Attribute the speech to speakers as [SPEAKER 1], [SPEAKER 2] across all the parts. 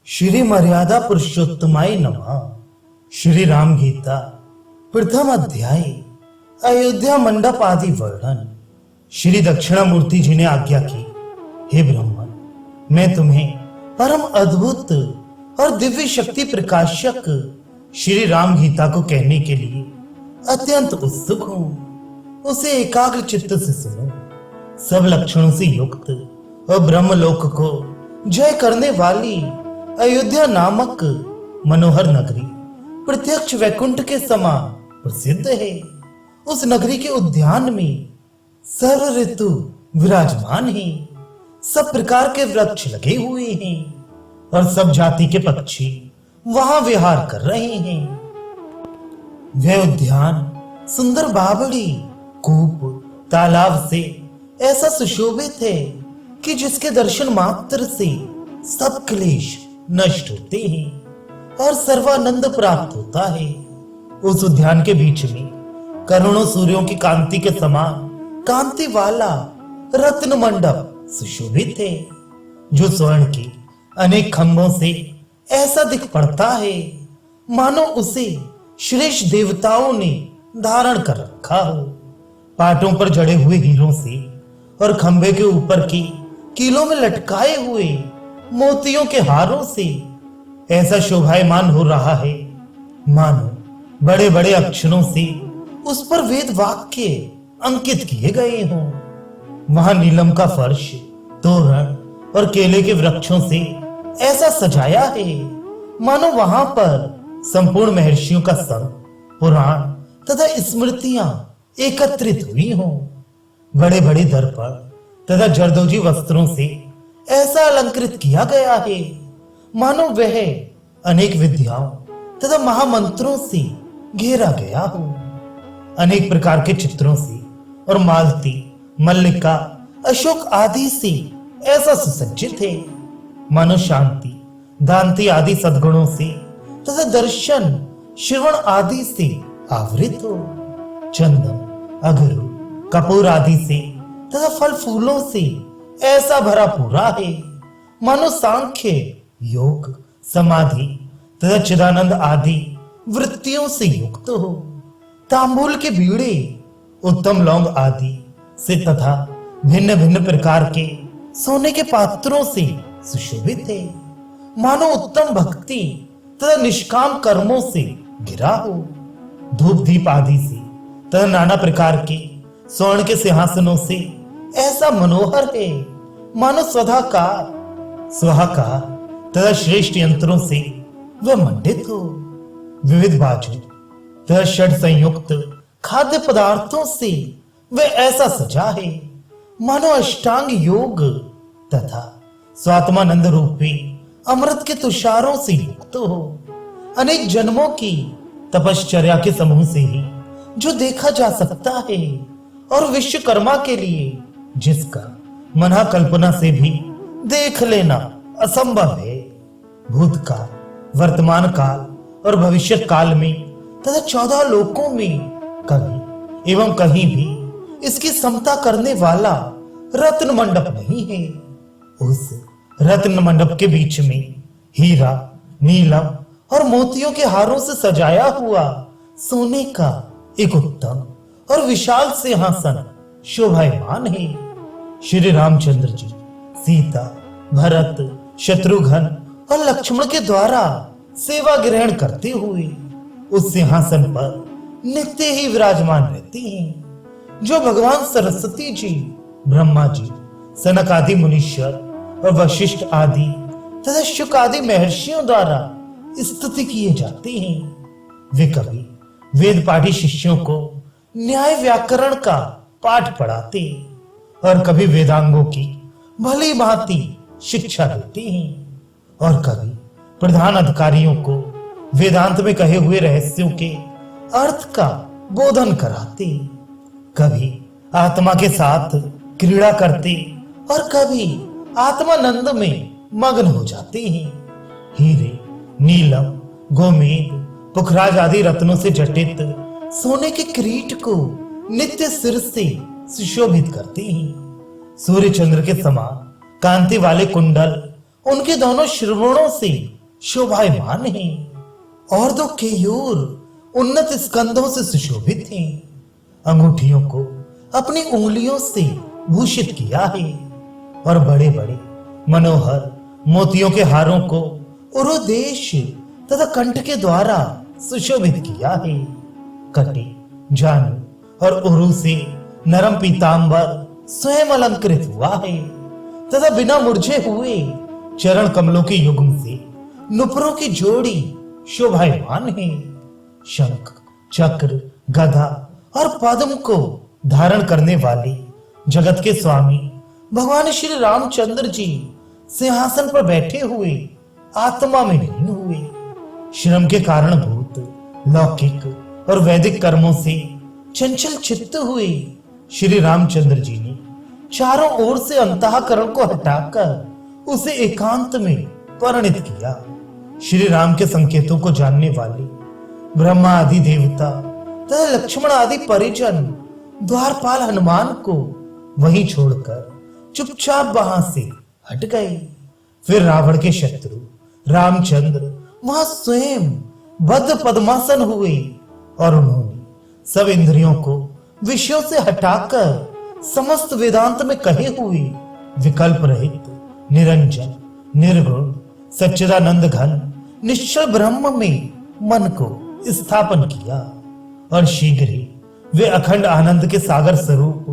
[SPEAKER 1] श्री मर्यादा पुरुषोत्तमाय नमः। श्री राम गीता प्रथम अध्याय अयोध्या मंडप आदि वर्णन। श्री दक्षिणामूर्ति जी ने आज्ञा की, हे ब्राह्मण, मैं तुम्हें परम अद्भुत और दिव्य शक्ति प्रकाशक श्री राम गीता को कहने के लिए अत्यंत उत्सुक हूं। उसे एकाग्र चित्त से सुनो। सब लक्षणों से युक्त और ब्रह्मलोक को जय करने वाली अयोध्या नामक मनोहर नगरी प्रत्यक्ष वैकुंठ के समान प्रसिद्ध है। उस नगरी के उद्यान में सर्व ऋतु विराजमान है। सब प्रकार के वृक्ष लगे हुए हैं और सब जाति के पक्षी वहां विहार कर रहे हैं। वह उद्यान सुंदर बावड़ी, कूप, तालाब से ऐसा सुशोभित है कि जिसके दर्शन मात्र से सब क्लेश नष्ट होते हैं और सर्वानंद प्राप्त होता है। उस उद्यान के बीच में करोड़ों सूर्यों की कांति के समान कांति वाला रत्न मंडप सुशोभित है, जो स्वर्ण के अनेक खंभों से ऐसा दिख पड़ता है मानो उसे श्रेष्ठ देवताओं ने धारण कर रखा हो। पाटों पर जड़े हुए हीरों से और खंभे के ऊपर की कीलों में लटकाए हुए मोतियों के हारों से ऐसा शोभायमान हो रहा है मानो बड़े बड़े अक्षरों से उस पर वेद वाक्य अंकित किए गए हों। वहां नीलम का फर्श, तोरण और केले के वृक्षों से ऐसा सजाया है मानो वहां पर संपूर्ण महर्षियों का संग, पुराण तथा स्मृतियां एकत्रित हुई हों। बड़े बड़े दर्पण तथा जरदोजी वस्त्रों से ऐसा अलंकृत किया गया है मानो वह अनेक विद्याओं तथा महामंत्रों से घेरा गया हो। अनेक प्रकार के चित्रों से और मालती, मल्लिका, अशोक आदि से ऐसा सुसज्जित है मानो शांति, दांति आदि सद्गुणों से तथा दर्शन, श्रवण आदि से आवृत हो। चंदन, अगरू, कपूर आदि से तथा फल फूलों से ऐसा भरा पूरा है मानो सांख्य, योग, समाधि तथा चिदानंद आदि वृत्तियों से युक्त हो। तांबूल के बीड़े, उत्तम लौंग आदि से तथा भिन्न भिन्न प्रकार के सोने के पात्रों से सुशोभित है मानो उत्तम भक्ति तथा निष्काम कर्मों से घिरा हो। धूप दीप आदि से तथा नाना प्रकार के स्वर्ण के सिंहासनों से ऐसा मनोहर है मानो स्वधाकार, स्वाहाकार तथा श्रेष्ठ यंत्रों से वह मंडित हो। विविध बाजू तथा षड संयुक्त खाद्य पदार्थों से वह ऐसा सजा है मानो अष्टांग योग तथा स्वात्मानंद रूपी अमृत के तुषारों से युक्त हो। अनेक जन्मों की तपश्चर्या के समूह से ही जो देखा जा सकता है और विश्वकर्मा के लिए जिसका मना कल्पना से भी देख लेना असंभव है। भूतकाल, वर्तमान काल और भविष्य काल में तथा 14 लोकों में कभी एवं कहीं भी इसकी समता करने वाला रत्न मंडप नहीं है। उस रत्न मंडप के बीच में हीरा, नीलम और मोतियों के हारों से सजाया हुआ सोने का एक उत्तम और विशाल सिंहासन शोभायमान है। श्री रामचंद्र जी, सीता, भरत, शत्रुघ्न और लक्ष्मण के द्वारा सेवा ग्रहण करते हुए उस सिंहासन पर नित्य ही विराजमान रहते हैं, जो भगवान सरस्वती जी, ब्रह्मा जी, सनक आदि मुनीश्वर और वशिष्ठ आदि तथा शुक आदि महर्षियों द्वारा स्तुति किए जाते हैं। वे कभी वेद पाठी शिष्यों को न्याय व्याकरण का पाठ पढ़ाते और कभी वेदांगों की भली भांति शिक्षा देते हैं और कभी प्रधान अधिकारियों को वेदांत में कहे हुए रहस्यों के अर्थ का बोधन कराते। कभी आत्मा के साथ क्रीड़ा करते और कभी आत्मानंद में मग्न हो जाते हैं। हीरे, नीलम, गोमेद, पुखराज आदि रत्नों से जटित सोने के किरीट को नित्य सिर से सुशोभित करते हैं। सूर्य चंद्र के समान कांति वाले कुंडल उनके दोनों श्रवणों से शोभायमान हैं और दो केयूर उन्नत स्कंधों से सुशोभित हैं। अंगूठियों को अपनी उंगलियों से भूषित किया है और बड़े बड़े मनोहर मोतियों के हारों को उरुदेश तथा कंठ के द्वारा सुशोभित किया है। कटी, जानु और उरु से नरम पीतांबर स्वयं अलंकृत हुआ है तथा बिना मुरझे हुए चरण कमलों के युग्म से नुपुरों की जोड़ी शोभायमान है। शंख, चक्र, गदा और पद्म को धारण करने वाले जगत के स्वामी भगवान श्री रामचंद्र जी सिंहासन पर बैठे हुए आत्मा में लीन हुए। श्रम के कारणभूत लौकिक और वैदिक कर्मों से चंचल चित्त हुए श्री रामचंद्र जी ने चारों ओर से अंतःकरण को हटाकर उसे एकांत में परिणित किया। श्री राम के संकेतों को जानने वाले ब्रह्मा आदि देवता तथा लक्ष्मण आदि परिजन द्वारपाल हनुमान को वहीं छोड़कर चुपचाप वहां से हट गए। फिर रावण के शत्रु रामचंद्र वहां स्वयं बद्ध पद्मासन हुए और उन्होंने सब इंद्रियों को विषयों से हटाकर समस्त वेदांत में कहे हुए विकल्प रहित निरंजन निर्गुण सच्चिदानंद घन निश्चल ब्रह्म में मन को स्थापन किया और शीघ्र ही वे अखंड आनंद के सागर स्वरूप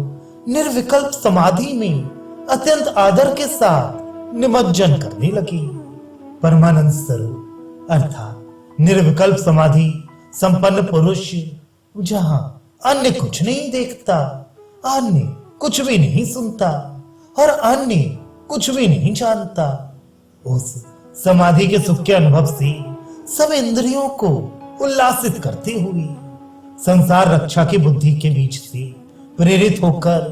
[SPEAKER 1] निर्विकल्प समाधि में अत्यंत आदर के साथ निमज्जन करने लगे। परमानंद स्वरूप अर्थात निर्विकल्प समाधि संपन्न पुरुष जहां अन्य कुछ नहीं देखता, अन्य कुछ भी नहीं सुनता और अन्य कुछ भी नहीं जानता, उस समाधि के सुख के अनुभव से सब इंद्रियों को उल्लासित करते हुए संसार रक्षा की बुद्धि के बीच से प्रेरित होकर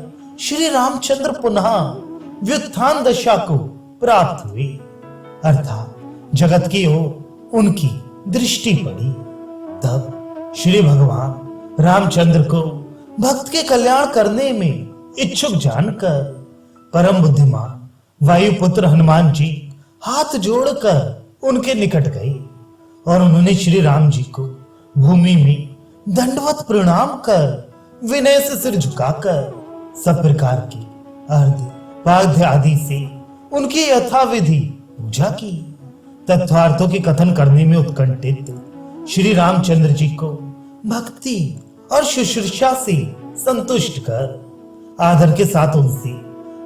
[SPEAKER 1] श्री रामचंद्र पुनः व्युत्थान दशा को प्राप्त हुए, अर्थात जगत की ओर उनकी दृष्टि पड़ी। तब श्री भगवान रामचंद्र को भक्त के कल्याण करने में इच्छुक जानकर परम बुद्धिमान वायुपुत्र हनुमान जी हाथ जोड़कर उनके निकट गए और उन्होंने श्री राम जी को भूमि में दंडवत प्रणाम कर विनय से सिर झुकाकर सब प्रकार की अर्घ्य पाद्य आदि से उनकी यथाविधि पूजा की। तत्वार्थों के कथन करने में उत्कंठित श्री रामचंद्र जी को भक्ति और शुश्रूषा से संतुष्ट कर आदर के साथ उनसे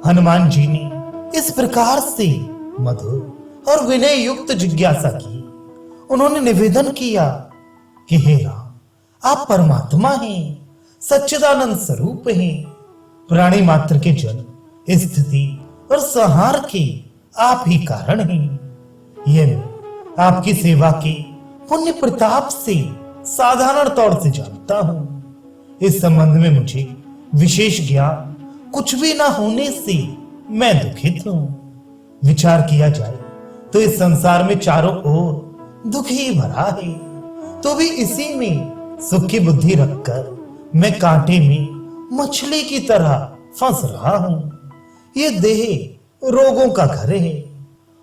[SPEAKER 1] हनुमान जी ने इस प्रकार से मधुर और विनय युक्त जिज्ञासा की। उन्होंने निवेदन किया कि हे राम, आप परमात्मा हैं, सच्चिदानंद स्वरूप हैं, प्राणी मात्र के जन्म स्थिति और संहार के आप ही कारण हैं। यह मैं आपकी सेवा के पुण्य प्रताप से साधारण तौर से जानता हूं। इस संबंध में मुझे विशेष ज्ञान कुछ भी ना होने से मैं दुखित हूं। विचार किया जाए तो इस संसार में चारों ओर दुख ही भरा है, तो भी इसी में सुख की बुद्धि रखकर मैं कांटे में मछली की तरह फंस रहा हूं। ये देह रोगों का घर है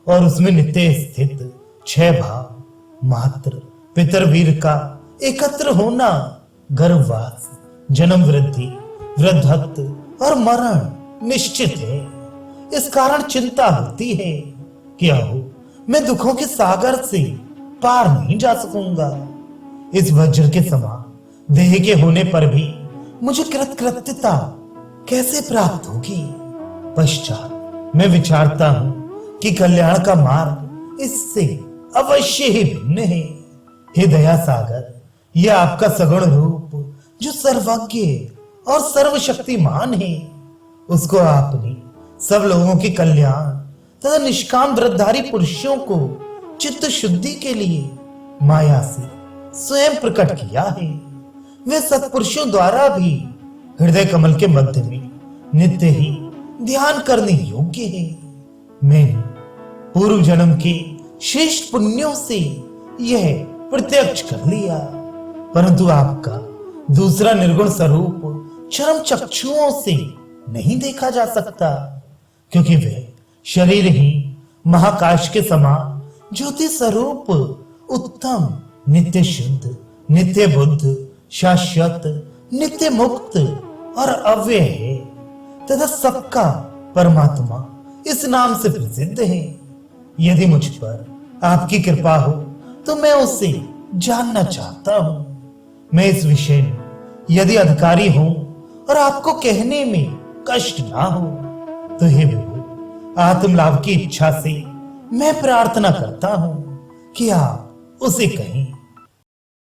[SPEAKER 1] और उसमें नित्य स्थित छह भाव मात्र पितरवीर का एकत्र होना, गर्भवास, जन्म वृद्धि, वृद्धत्व और मरण निश्चित है। इस कारण चिंता होती है कि अहो मैं दुखों के सागर से पार नहीं जा सकूंगा। इस वज्र के समान देह के होने पर भी मुझे कृतकृत्यता कैसे प्राप्त होगी। पश्चात मैं विचारता हूं कि कल्याण का मार्ग इससे अवश्य ही भिन्न है। हे दया सागर, यह आपका सगुण रूप जो सर्वज्ञ और सर्वशक्तिमान है, उसको आपने सब लोगों के कल्याण तथा निष्काम व्रतधारी पुरुषों को चित्त शुद्धि के लिए माया से स्वयं प्रकट किया है। वे सत्पुरुषों द्वारा भी हृदय कमल के मध्य में नित्य ही ध्यान करने योग्य है। मैंने पूर्व जन्म के श्रेष्ठ पुण्यों से यह प्रत्यक्ष कर लिया, परंतु आपका दूसरा निर्गुण स्वरूप चरम चक्षुओं से नहीं देखा जा सकता, क्योंकि वह शरीर ही महाकाश के समान ज्योति स्वरूप, उत्तम, नित्य शुद्ध, नित्य बुद्ध, शाश्वत, नित्य मुक्त और अव्यय है तथा सबका परमात्मा इस नाम से प्रसिद्ध है। यदि मुझ पर आपकी कृपा हो तो मैं उसे जानना चाहता हूं। मैं इस विषय में यदि अधिकारी हूं और आपको कहने में कष्ट ना हो तो हे विभु, आत्म लाभ की इच्छा से मैं प्रार्थना करता हूं कि आप उसे कहें।